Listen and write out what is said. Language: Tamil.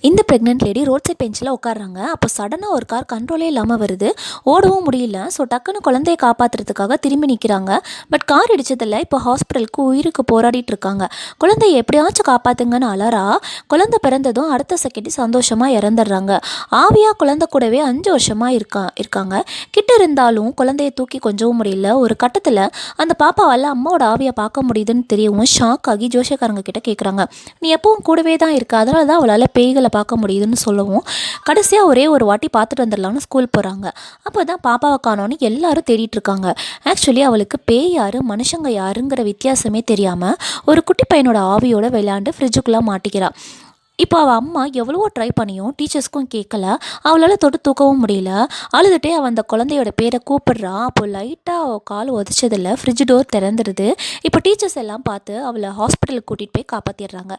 இந்த ப்ரெக்னென்ட் லேடி ரோட் சைட் பெஞ்சில் உட்காடுறாங்க. அப்போ சடனாக ஒரு கார் கண்ட்ரோலே இல்லாமல் வருது. ஓடவும் முடியல. ஸோ டக்குன்னு குழந்தைய காப்பாற்றுறதுக்காக திரும்பி நிற்கிறாங்க. பட் கார் இடிச்சதில்ல. இப்போ ஹாஸ்பிட்டலுக்கு உயிருக்கு போராடிட்டு இருக்காங்க. குழந்தைய எப்படியாச்சும் காப்பாற்றுங்கன்னு அலறா. குழந்தை பிறந்ததும் அடுத்த செகண்ட் சந்தோஷமாக இறந்துடுறாங்க. ஆவியாக குழந்தை கூடவே 5 வருஷமாக இருக்காங்க. கிட்ட இருந்தாலும் குழந்தைய தூக்கி கொஞ்சவும் முடியல. ஒரு கட்டத்தில் அந்த பாப்பாவால் அம்மாவோட ஆவியை பார்க்க முடியுதுன்னு தெரியவும் ஷாக் ஆகி ஜோசியக்காரங்க கிட்ட கேட்குறாங்க, நீ எப்பவும் கூடவே தான் இருக்க, அதனால தான் அவளால் பேய்களை பார்க்க முடியுதுன்னு சொல்லவும் கடைசியாக ஒரே ஒரு வாட்டி பார்த்துட்டு வந்துடலாம்னு ஸ்கூல் போகிறாங்க. அப்போ தான் பாப்பாவை காணோன்னு எல்லாரும் தேடிட்டு இருக்காங்க. ஆக்சுவலி அவளுக்கு பேய் யார் மனுஷங்க யாருங்கிற வித்தியாசமே தெரியாமல் ஒரு குட்டி பையனோட ஆவியோட விளையாண்டு ஃப்ரிட்ஜுக்குள்ளே மாட்டிக்கிறாள். இப்போ அவள் அம்மா எவ்வளவோ ட்ரை பண்ணியும் டீச்சர்ஸ்க்கும் கேட்கல. அவளால் தொட்டு தூக்கவும் முடியல. அழுதுகிட்டே அவள் அந்த குழந்தையோட பேரை கூப்பிடுறான். அப்போ லைட்டாக அவள் கால் உதச்சதில்ல ஃப்ரிட்ஜ் டோர் திறந்துடுது. இப்போ டீச்சர்ஸ் எல்லாம் பார்த்து அவளை ஹாஸ்பிட்டலுக்கு கூட்டிகிட்டு போய் காப்பாற்றிடுறாங்க.